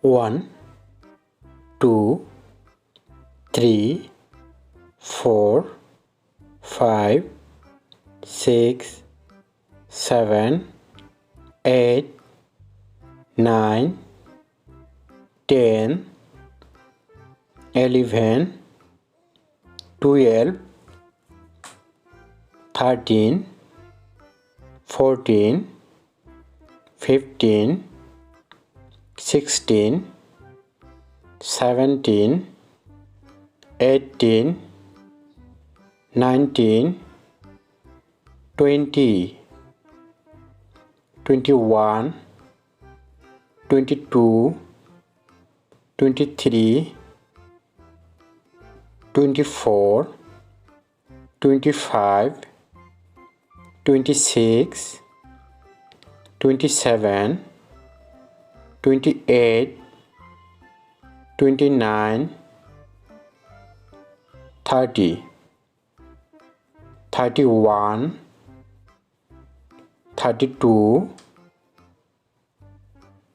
1 2 3 4 5 6 7 8 9 10 11 12 13 14 15 16 17 18 19 20 21 22 23 24 25 26 27 28 29 30 31 32